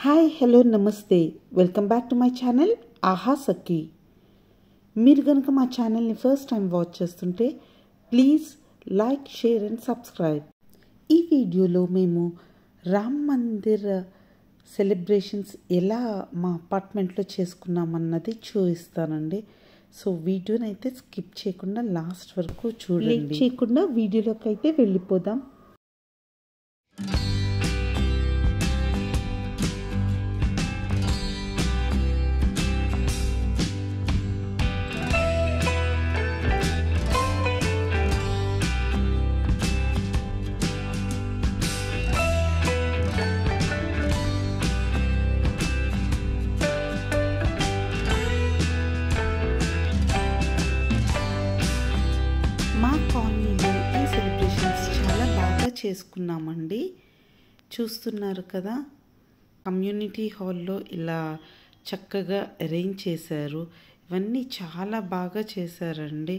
Hi hello నమస్తే welcome back to my channel ఆహా సఖీ. మీరు కనుక మా ఛానల్ని ఫస్ట్ టైం వాచ్ చేస్తుంటే please like, share and subscribe. ఈ వీడియోలో మేము రామ్ మందిర్ సెలబ్రేషన్స్ ఎలా మా అపార్ట్మెంట్లో చేసుకున్నామన్నది చూపిస్తానండి. సో వీడియోని అయితే స్కిప్ చేయకుండా లాస్ట్ వరకు చూడండి. చేయకుండా వీడియోలోకి అయితే వెళ్ళిపోదాం. మా కాలనీలో ఈ సెలబ్రేషన్స్ చాలా బాగా చేసుకున్నామండి. చూస్తున్నారు కదా, కమ్యూనిటీ హాల్లో ఇలా చక్కగా అరేంజ్ చేశారు. ఇవన్నీ చాలా బాగా చేశారండి.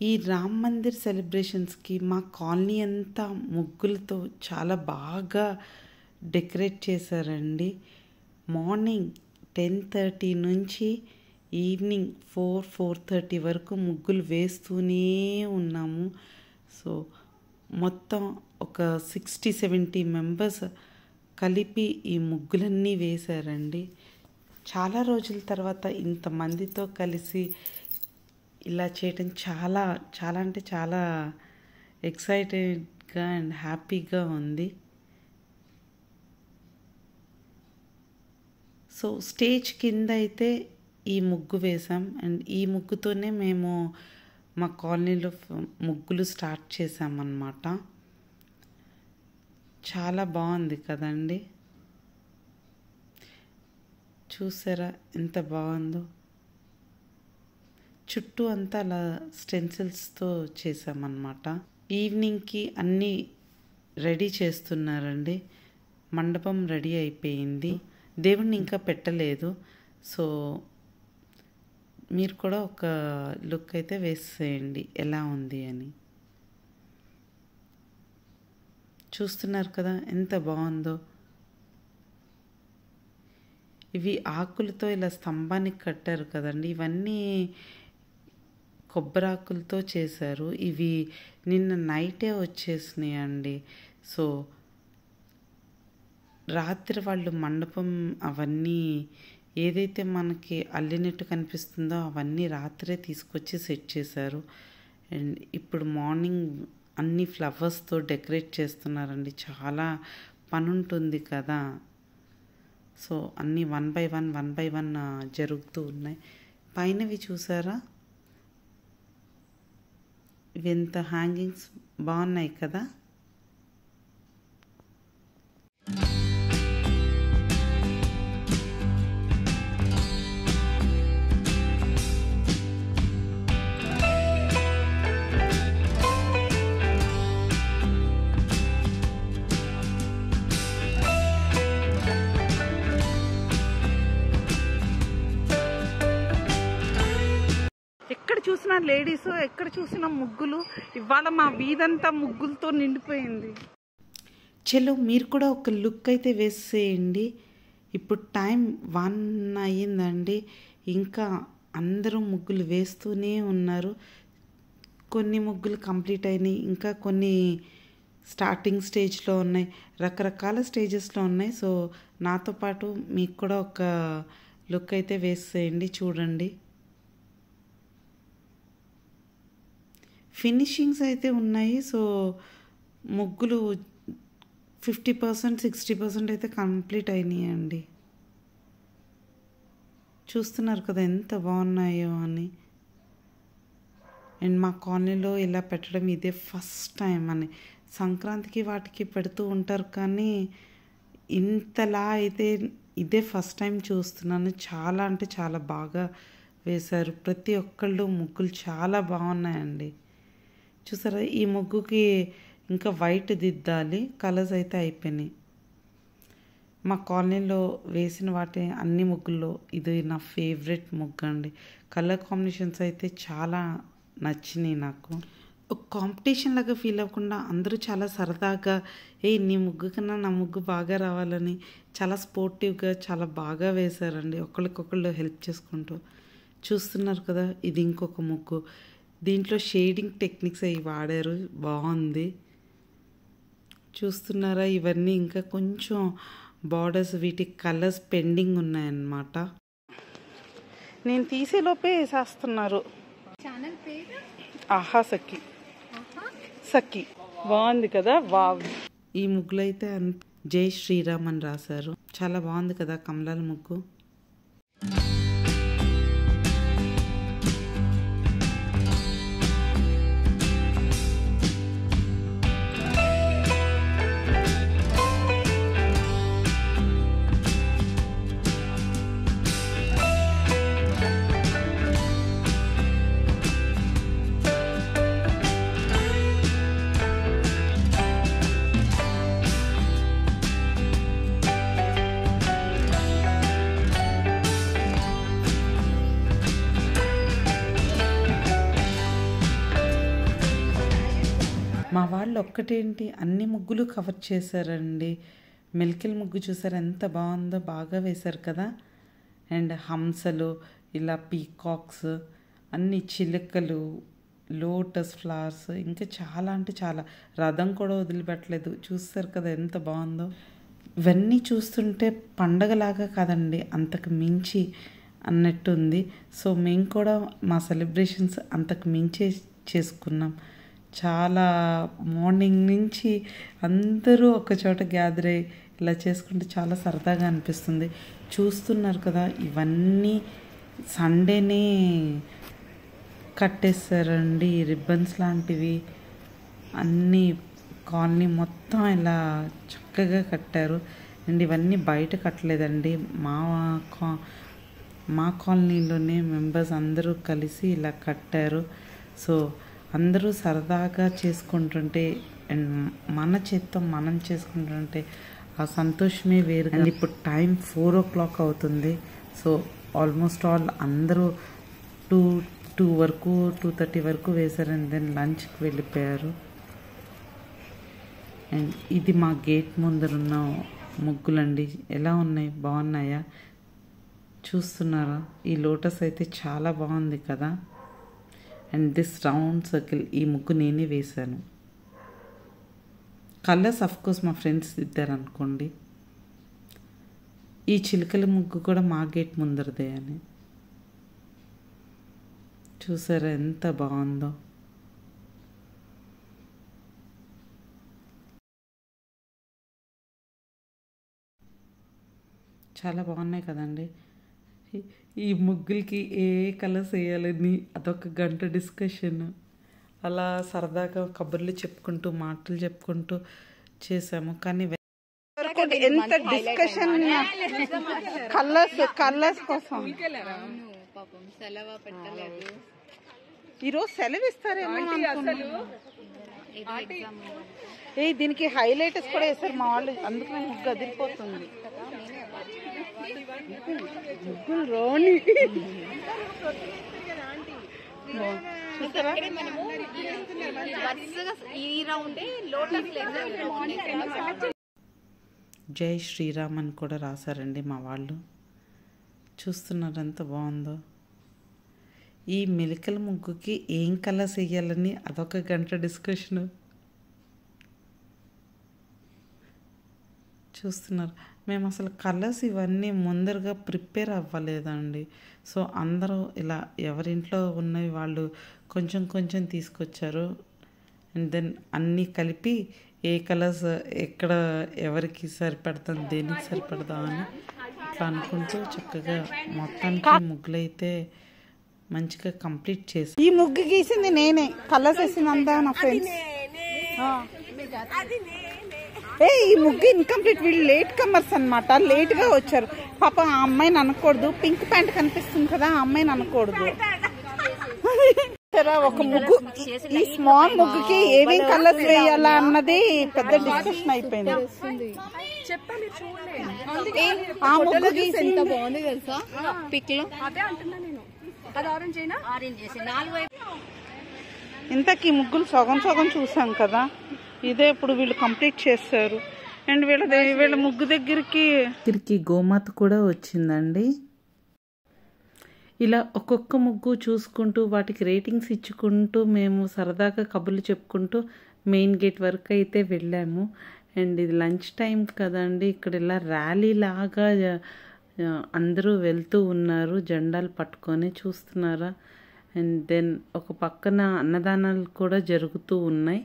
ఈ రామ్ మందిర్ సెలబ్రేషన్స్కి మా కాలనీ అంతా ముగ్గులతో చాలా బాగా డెకరేట్ చేశారండి. మార్నింగ్ 10:30 నుంచి ఈవినింగ్ 4:30 వరకు ముగ్గులు వేస్తూనే ఉన్నాము. సో మొత్తం ఒక 60-70 మెంబర్స్ కలిపి ఈ ముగ్గులన్నీ వేశారండి. చాలా రోజుల తర్వాత ఇంతమందితో కలిసి ఇలా చేయటం చాలా చాలా అంటే చాలా ఎక్సైటెడ్గా అండ్ హ్యాపీగా ఉంది. సో స్టేజ్ కింద అయితే ఈ ముగ్గు వేసాం అండ్ ఈ ముగ్గుతోనే మేము మా కాలనీలో ముగ్గులు స్టార్ట్ చేసామన్నమాట. చాలా బాగుంది కదండి. చూసారా ఎంత బాగుందో. చుట్టూ అంతా అలా స్టెన్సిల్స్తో చేసామన్నమాట. ఈవినింగ్కి అన్నీ రెడీ చేస్తున్నారండి. మండపం రెడీ అయిపోయింది. దేవుణ్ణి ఇంకా పెట్టలేదు. సో మీరు కూడా ఒక లుక్ అయితే వేసేయండి ఎలా ఉంది అని. చూస్తున్నారు కదా ఎంత బాగుందో. ఇవి ఆకులతో ఇలా స్తంభానికి కట్టారు కదండి. ఇవన్నీ కొబ్బరాకులతో చేశారు. ఇవి నిన్న నైటే వచ్చేసినాయి అండి. సో రాత్రి వాళ్ళు మండపం అవన్నీ ఏదైతే మనకి అల్లినట్టు కనిపిస్తుందో అవన్నీ రాత్రే తీసుకొచ్చి సెట్ చేశారు. అండ్ ఇప్పుడు మార్నింగ్ అన్ని ఫ్లవర్స్తో డెకరేట్ చేస్తున్నారండి. చాలా పని ఉంటుంది కదా. సో అన్నీ 1 by 1 జరుగుతూ ఉన్నాయి. పైనవి చూసారా, ఇవి ఎంత హ్యాంగింగ్స్ బాగున్నాయి కదా. ఎక్కడ చూసినా లేడీస్, ఎక్కడ చూసినా ముగ్గులు. ఇవాళ మా వీధంతా ముగ్గులతో నిండిపోయింది. చలో మీరు కూడా ఒక లుక్ అయితే వేసేయండి. ఇప్పుడు టైం 1 అయ్యిందండి. ఇంకా అందరూ ముగ్గులు వేస్తూనే ఉన్నారు. కొన్ని ముగ్గులు కంప్లీట్ అయినాయి, ఇంకా కొన్ని స్టార్టింగ్ స్టేజ్లో ఉన్నాయి, రకరకాల స్టేజెస్లో ఉన్నాయి. సో నాతో పాటు మీకు కూడా ఒక లుక్ అయితే వేసేయండి. చూడండి, ఫినిషింగ్స్ అయితే ఉన్నాయి. సో ముగ్గులు 50%, 60% అయితే కంప్లీట్ అయినాయండి. చూస్తున్నారు కదా ఎంత బాగున్నాయో అని. అండ్ మా కాలనీలో ఇలా పెట్టడం ఇదే ఫస్ట్ టైం అని. సంక్రాంతికి వాటికి పెడుతూ ఉంటారు కానీ ఇంతలా అయితే ఇదే ఫస్ట్ టైం చూస్తున్నాను. చాలా అంటే చాలా బాగా వేశారు. ప్రతి ఒక్కళ్ళు ముగ్గులు చాలా బాగున్నాయండి. చూసారా, ఈ ముగ్గుకి ఇంకా వైట్ దిద్దాలి. కలర్స్ అయితే అయిపోయినాయి. మా కాలనీలో వేసిన వాటి అన్ని ముగ్గుల్లో ఇది నా ఫేవరెట్ ముగ్గు అండి. కలర్ కాంబినేషన్స్ అయితే చాలా నచ్చినాయి నాకు. ఒక కాంపిటీషన్ లాగా ఫీల్ అవ్వకుండా అందరూ చాలా సరదాగా నీ ముగ్గు కన్నా నా ముగ్గు బాగా రావాలని చాలా స్పోర్టివ్గా చాలా బాగా వేశారండి. ఒకరికొకళ్ళు హెల్ప్ చేసుకుంటూ. చూస్తున్నారు కదా, ఇది ఇంకొక ముగ్గు. దీంట్లో షేడింగ్ టెక్నిక్స్ అవి వాడారు, బాగుంది. చూస్తున్నారా, ఇవన్నీ ఇంకా కొంచెం బార్డర్స్ వీటి కలర్స్ పెండింగ్ ఉన్నాయన్నమాట. నేను తీసేలోపే వేసేస్తున్నారు. ఆహా సఖి సఖి బాగుంది కదా. వావ్, ఈ ముగ్గులు అయితే జై శ్రీరామ్ అని రాశారు. చాలా బాగుంది కదా కమలాల ముగ్గు. మా వాళ్ళు ఒక్కటేంటి అన్ని ముగ్గులు కవర్ చేశారండి. మెలికల ముగ్గు చూసారు ఎంత బాగుందో, బాగా వేశారు కదా. అండ్ హంసలు, ఇలా పీకాక్స్, అన్ని చిలుకలు, లోటస్ ఫ్లవర్స్, ఇంకా చాలా అంటే చాలా. రథం కూడా వదిలిపెట్టలేదు. చూస్తారు కదా ఎంత బాగుందో. ఇవన్నీ చూస్తుంటే పండగలాగా కాదండి, అంతకు మించి అన్నట్టుంది. సో మేము కూడా మా సెలబ్రేషన్స్ అంతకు మించే చేసుకున్నాం. చాలా మార్నింగ్ నుంచి అందరూ ఒక చోట గ్యాదర్ అయ్యి ఇలా చేసుకుంటే చాలా సరదాగా అనిపిస్తుంది. చూస్తున్నారు కదా, ఇవన్నీ సండేనే కట్టేస్తారండి. రిబ్బన్స్ లాంటివి అన్నీ కాలనీ మొత్తం ఇలా చక్కగా కట్టారు. అండ్ ఇవన్నీ బయట కట్టలేదండి, మా కాలనీలోనే మెంబర్స్ అందరూ కలిసి ఇలా కట్టారు. సో అందరూ సరదాగా చేసుకుంటుంటే అండ్ మన చేత్తో మనం చేసుకుంటుంటే ఆ సంతోషమే వేరు. అండ్ ఇప్పుడు టైం 4 o'clock అవుతుంది. సో ఆల్మోస్ట్ ఆల్ అందరూ 2 వరకు 2:30 వరకు వేశారు. అండ్ దెన్ లంచ్కి వెళ్ళిపోయారు. అండ్ ఇది మా గేట్ ముందరున్న ముగ్గులండి. ఎలా ఉన్నాయి, బాగున్నాయా? చూస్తున్నారా, ఈ లోటస్ అయితే చాలా బాగుంది కదా. అండ్ దిస్ రౌండ్ సర్కిల్, ఈ ముగ్గు నేనే వేశాను. కలర్స్ అఫ్కోర్స్ మా ఫ్రెండ్స్ ఇద్దారు అనుకోండి. ఈ చిలుకల ముగ్గు కూడా మా గేట్ ముందరదే అని. చూసారా ఎంత బాగుందో. చాలా బాగున్నాయి కదండి. ఈ ముగ్గులకి ఏ కలర్స్ వేయాలని అదొక గంట డిస్కషన్. అలా సరదాగా కబుర్లు చెప్పుకుంటూ మాటలు చెప్పుకుంటూ చేసాము. కానీ ఎంత డిస్కషన్ కలర్స్ కోసం. ఈరోజు సెలవు ఇస్తారేమో. దీనికి హైలైటర్స్ కూడా వేస్తారు మా వాళ్ళు, అందుకని ముగ్గు అదిరిపోతుంది. ముగ్గులు రోని జై శ్రీరామ్ అని కూడా రాశారండి మా వాళ్ళు. చూస్తున్నారు ఎంత బాగుందో. ఈ మెలికల ముగ్గుకి ఏం కలర్స్ వేయాలని అదొక గంట డిస్కషను. చూస్తున్నారు, మేము అసలు కలర్స్ ఇవన్నీ ముందరగా ప్రిపేర్ అవ్వలేదండి. సో అందరూ ఇలా ఎవరింట్లో ఉన్నవి వాళ్ళు కొంచెం కొంచెం తీసుకొచ్చారు. అండ్ దెన్ అన్నీ కలిపి ఏ కలర్స్ ఎక్కడ ఎవరికి సరిపడతాం, దేనికి సరిపడదాం అని అట్లా అనుకుంటూ చక్కగా మొత్తానికి ముగ్గులైతే మంచిగా కంప్లీట్ చేసి. ఈ ముగ్గు గీసింది నేనే, కలర్స్ వేసిందంతా నా ఫ్రెండ్స్. ఈ ముగ్గు ఇన్కంప్లీట్, వీళ్ళు లేట్ కమర్స్ అనమాట, లేట్గా వచ్చారు. పాప ఆ అమ్మాయిని అనకూడదు, పింక్ ప్యాంట్ కనిపిస్తుంది కదా, ఆ అమ్మాయిని అనకూడదు. చూసారా ఒక ముగ్గు, ఈ స్మాల్ ముగ్గుకి ఏమేం కలర్స్ వేయాలా అన్నది పెద్ద డిస్కషన్ అయిపోయింది. ఆ ముగ్గు గీసి ఎంత బాగుంది తెలుసా పిక్ లో. ఇంతకీ ముగ్గులు సగం సగం చూసాం కదా, ఇదే ఇప్పుడు వీళ్ళు కంప్లీట్ చేస్తారు. అండ్ వీళ్ళ ముగ్గు దగ్గరికి గోమాత కూడా వచ్చిందండి. ఇలా ఒక్కొక్క ముగ్గు చూసుకుంటూ వాటికి రేటింగ్స్ ఇచ్చుకుంటూ మేము సరదాగా కబుర్లు చెప్పుకుంటూ మెయిన్ గేట్ వరకు అయితే వెళ్ళాము. అండ్ ఇది లంచ్ టైం కదండి, ఇక్కడ ఇలా ర్యాలీ లాగా అందరూ వెళ్తూ ఉన్నారు జెండాలు పట్టుకొని, చూస్తున్నారా. అండ్ దెన్ ఒక పక్కన అన్నదానాలు కూడా జరుగుతూ ఉన్నాయి.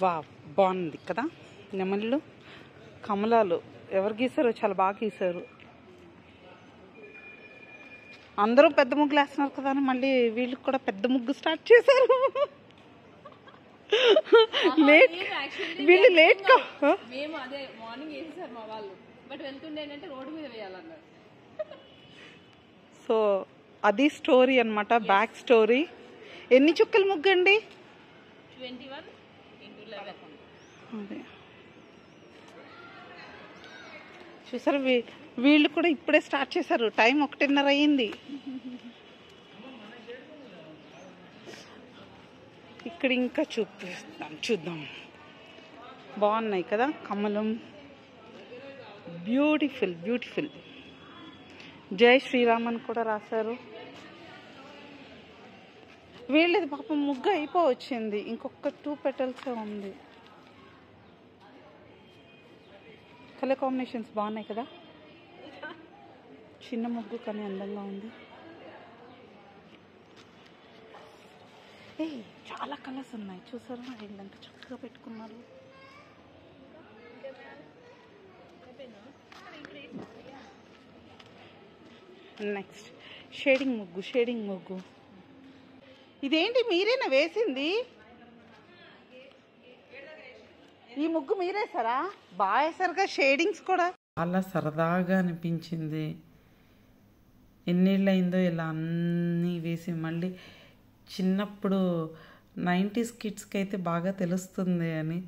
వా బాగుంది కదా, నెమళ్ళు కమలాలు ఎవరు గీసారో చాలా బాగా గీసారు. అందరూ పెద్ద ముగ్గులు వేస్తున్నారు కదా అని మళ్ళీ వీళ్ళకి కూడా పెద్ద ముగ్గు స్టార్ట్ చేశారు. లేట్ వీళ్ళు లేట్ సో అది స్టోరీ అన్నమాట, బ్యాక్ స్టోరీ. ఎన్ని చుక్కల ముగ్గు అండి? 21 అదే చూసారు, వీళ్ళు కూడా ఇప్పుడే స్టార్ట్ చేశారు. టైం 1:30 అయ్యింది. ఇక్కడ ఇంకా చూద్దాం. బాగున్నాయి కదా కమలం, బ్యూటిఫుల్ బ్యూటిఫుల్. జై శ్రీరామ్ అని కూడా రాశారు. వీళ్ళది పాపం ముగ్గు అయిపోవచ్చింది, ఇంకొక 2 petals ఉంది. కలర్ కాంబినేషన్స్ బాగున్నాయి కదా, చిన్న ముగ్గు కానీ అందంగా ఉంది. చాలా కలర్స్ ఉన్నాయి చూసారా, వీళ్ళంతా చక్కగా పెట్టుకున్నారు. నెక్స్ట్ షేడింగ్ ముగ్గు. ఇదేంటి మీరేనా వేసింది? ఈ ముగ్గు మీరేసారా? బాగా వేసారుగా షేడింగ్స్ కూడా. చాలా సరదాగా అనిపించింది. ఎన్నేళ్ళు అయిందో ఇలా అన్నీ వేసి. మళ్ళీ చిన్నప్పుడు 90s కిడ్స్కి అయితే బాగా తెలుస్తుంది అని,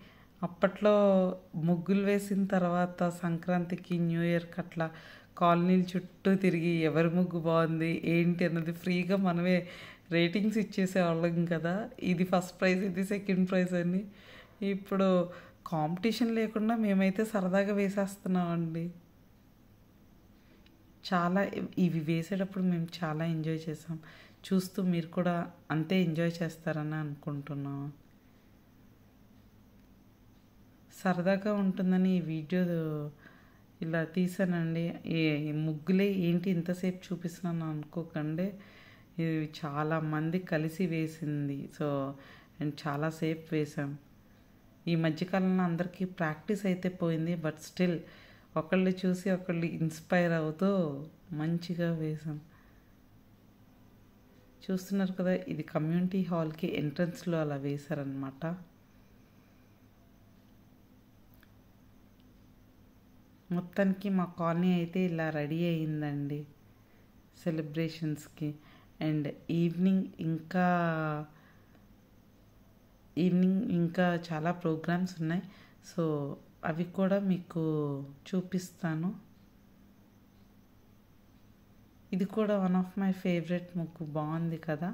అప్పట్లో ముగ్గులు వేసిన తర్వాత సంక్రాంతికి న్యూ ఇయర్కి అట్లా కాలనీలు చుట్టూ తిరిగి ఎవరి ముగ్గు బాగుంది ఏంటి అన్నది ఫ్రీగా మనమే రేటింగ్స్ ఇచ్చేసేవాళ్ళం కదా. ఇది ఫస్ట్ ప్రైజ్, ఇది సెకండ్ ప్రైజ్ అని. ఇప్పుడు కాంపిటీషన్ లేకుండా మేమైతే సరదాగా వేసేస్తున్నామండి. చాలా ఇవి వేసేటప్పుడు మేము చాలా ఎంజాయ్ చేసాం. చూస్తూ మీరు కూడా అంతే ఎంజాయ్ చేస్తారని అనుకుంటున్నాం. సరదాగా ఉంటుందని ఈ వీడియో ఇలా తీసానండి. ఈ ముగ్గులే ఏంటి ఇంతసేపు చూపిస్తున్నాను అనుకోకండి, ఇది చాలామంది కలిసి వేసింది. సో అండ్ చాలాసేపు వేసాం. ఈ మధ్యకాలంలో అందరికీ ప్రాక్టీస్ అయితే పోయింది, బట్ స్టిల్ ఒకళ్ళు చూసి ఒకళ్ళు ఇన్స్పైర్ అవుతూ మంచిగా వేసాం. చూస్తున్నారు కదా, ఇది కమ్యూనిటీ హాల్కి ఎంట్రన్స్లో అలా వేశారనమాట. మొత్తానికి మా కాలనీ అయితే ఇలా రెడీ అయిందండి సెలబ్రేషన్స్కి. అండ్ ఈవినింగ్ ఇంకా చాలా ప్రోగ్రామ్స్ ఉన్నాయి. సో అవి కూడా మీకు చూపిస్తాను. ఇది కూడా వన్ ఆఫ్ మై ఫేవరెట్ ముగ్గు, బాగుంది కదా.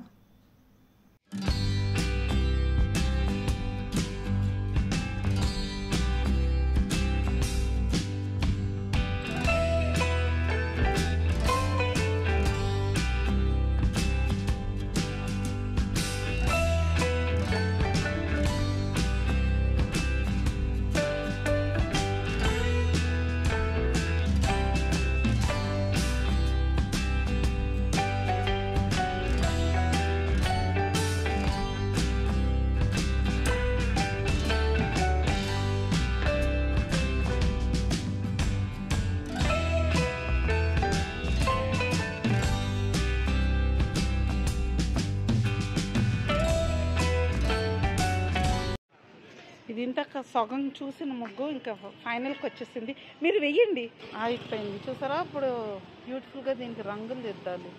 ఇది ఇంత సగం చూసిన ముగ్గు ఇంకా ఫైనల్కి వచ్చేసింది. మీరు వెయ్యండి. అయిపోయింది చూసారా. ఇప్పుడు బ్యూటిఫుల్గా దీనికి రంగులు దిద్దాలి.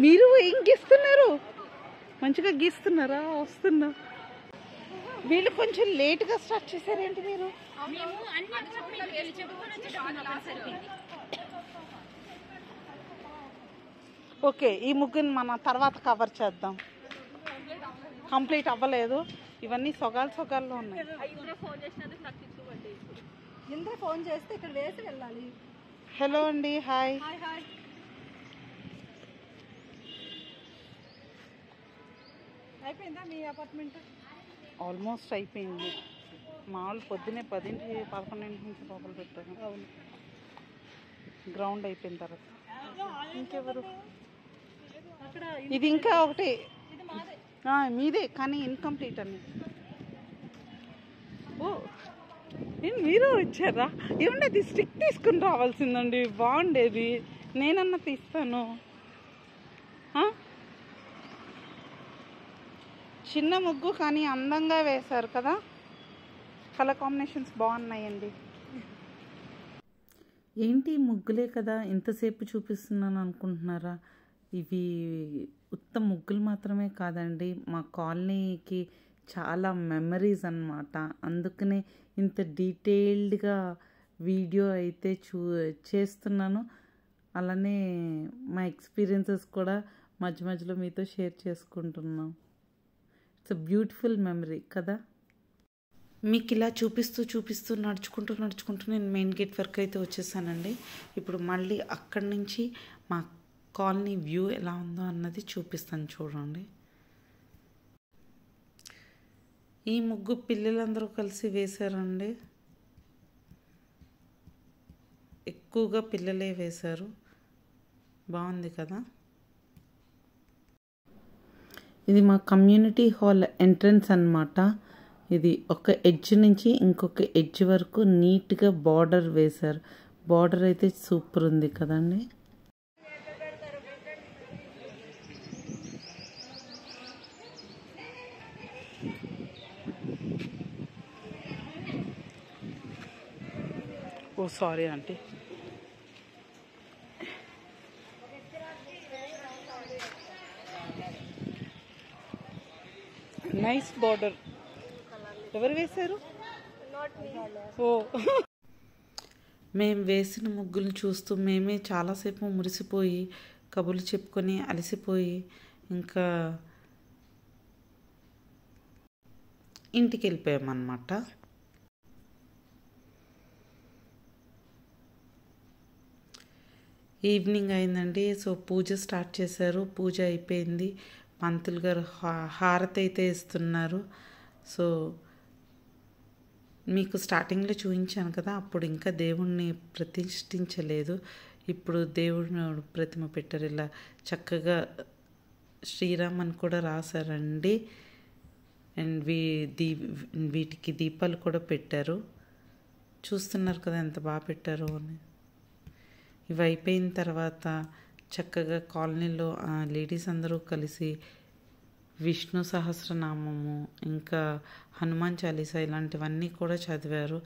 మీరు ఏం గీస్తున్నారు? మంచిగా గీస్తున్నారా? వస్తున్నా. వీళ్ళు కొంచెం లేట్గా స్టార్ట్ చేశారేంటి మీరు? ఓకే, ఈ ముగ్గుని మన తర్వాత కవర్ చేద్దాం. కంప్లీట్ అవ్వలేదు. ఇవన్నీ సొగాల్లో ఉన్నాయి. ఫోన్ చేస్తే ఇక్కడ వేసి వెళ్ళాలి. హలో అండి, హాయ్. అయిపోయిందా మీ అపార్ట్మెంట్? ఆల్మోస్ట్ అయిపోయింది. మామూలు పొద్దునే 10-11 నుంచి లోపల పెట్టాను. అవును, గ్రౌండ్ అయిపోయిన తర్వాత ఇంకెవరు? ఇది ఇంకా ఒకటి మీదే కానీ ఇన్కంప్లీట్ అని. ఓ, మీరు వచ్చారా? ఏమంటే అది స్టిక్ తీసుకుని రావాల్సిందండి, బాగుండేది. నేనన్నా తీస్తాను. చిన్న ముగ్గు కానీ అందంగా వేశారు కదా. కలర్ కాంబినేషన్స్ బాగున్నాయండి. ఏంటి ముగ్గులే కదా ఇంతసేపు చూపిస్తున్నాను అనుకుంటున్నారా? ఇవి ఉత్త ముగ్గులు మాత్రమే కాదండి, మా కాలనీకి చాలా మెమరీస్ అన్నమాట. అందుకనే ఇంత డీటెయిల్డ్గా వీడియో అయితే చేస్తున్నాను. అలానే మా ఎక్స్పీరియన్సెస్ కూడా మధ్య మధ్యలో మీతో షేర్ చేసుకుంటున్నాం. ఇట్స్ అ బ్యూటిఫుల్ మెమరీ కదా. మీకు ఇలా చూపిస్తూ నడుచుకుంటూ నేను మెయిన్ గేట్ వరకు అయితే వచ్చేసానండి. ఇప్పుడు మళ్ళీ అక్కడి నుంచి మా కాలనీ వ్యూ ఎలా ఉందో అన్నది చూపిస్తాను, చూడండి. ఈ ముగ్గు పిల్లలందరూ కలిసి వేశారండి. ఎక్కువగా పిల్లలే వేశారు. బాగుంది కదా. ఇది మా కమ్యూనిటీ హాల్ ఎంట్రన్స్ అన్నమాట. ఇది ఒక ఎడ్జ్ నుంచి ఇంకొక ఎడ్జ్ వరకు నీట్గా బార్డర్ వేశారు. బార్డర్ అయితే సూపర్ ఉంది కదండి. ఓ సారీ ఆంటీ. Nice border. ఎవరు వేశారు? ఓ, మేము వేసిన ముగ్గులు చూస్తూ మేమే చాలాసేపు మురిసిపోయి కబుర్లు చెప్పుకొని అలసిపోయి ఇంకా ఇంటికి వెళ్ళిపోయామన్నమాట. ఈవినింగ్ అయిందండి. సో పూజ స్టార్ట్ చేశారు. పూజ అయిపోయింది. పంతులు గారు హారతి అయితే ఇస్తున్నారు. సో మీకు స్టార్టింగ్లో చూపించాను కదా, అప్పుడు ఇంకా దేవుణ్ణి ప్రతిష్ఠించలేదు. ఇప్పుడు దేవుడు ప్రతిమ పెట్టారు. ఇలా చక్కగా శ్రీరామ్ అని కూడా రాశారండి. అండ్ వీటికి దీపాలు కూడా పెట్టారు. చూస్తున్నారు కదా ఎంత బాగా పెట్టారో అని. ఇవి అయిపోయిన తర్వాత చక్కగా కాలనీలో లేడీస్ అందరూ కలిసి విష్ణు సహస్రనామము ఇంకా హనుమాన్ చాలీసా ఇలాంటివన్నీ కూడా చదివారు.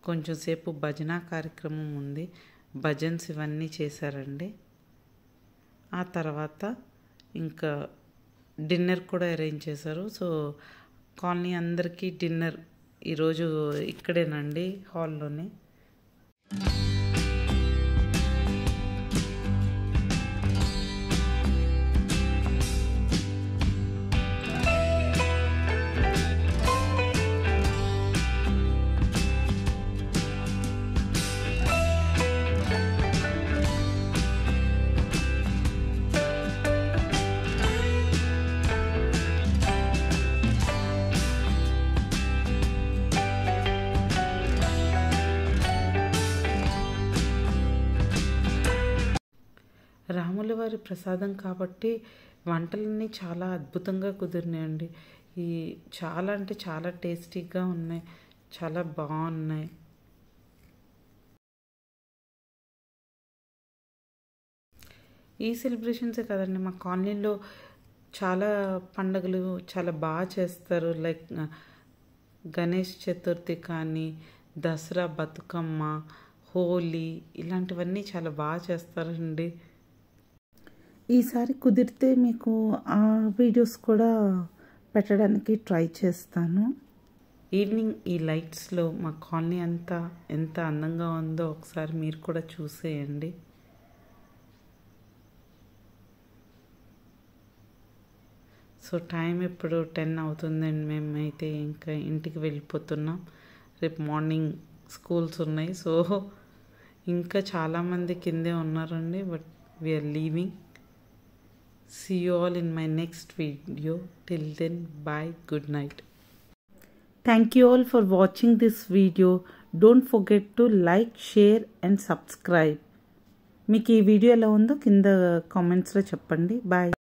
కొంచెం సేపు భజన కార్యక్రమం ఉంది. భజన్స్ ఇవన్నీ చేశారండి. ఆ తర్వాత ఇంకా డిన్నర్ కూడా అరేంజ్ చేశారు. సో కాలనీ అందరికీ డిన్నర్ ఈరోజు ఇక్కడేనండి, హాల్లోనే. రాముల వారి ప్రసాదం కాబట్టి వంటలన్నీ చాలా అద్భుతంగా కుదిరినాయండి. ఈ చాలా అంటే చాలా టేస్టీగా ఉన్నాయి, చాలా బాగున్నాయి. ఈ సెలబ్రేషన్సే కదండి, మా కాలనీలో చాలా పండుగలు చాలా బాగా చేస్తారు. లైక్ గణేష్ చతుర్థి కానీ, దసరా, బతుకమ్మ, హోలీ ఇలాంటివన్నీ చాలా బాగా చేస్తారండి. ఈసారి కుదిరితే మీకు ఆ వీడియోస్ కూడా పెట్టడానికి ట్రై చేస్తాను. ఈవినింగ్ ఈ లైట్స్లో మా కాలనీ అంతా ఎంత అందంగా ఉందో ఒకసారి మీరు కూడా చూసేయండి. సో టైం ఇప్పుడు 10 అవుతుందండి. మేమైతే ఇంకా ఇంటికి వెళ్ళిపోతున్నాం. రేపు మార్నింగ్ స్కూల్స్ ఉన్నాయి. సో ఇంకా చాలామంది కిందే ఉన్నారండి. But we are leaving. See you all in my next video. Till then, bye. Good night. Thank you all for watching this video. Don't forget to like, share and subscribe. మీకు ఈ video ఎలా ఉందో కింద కామెంట్స్లో చెప్పండి. బాయ్.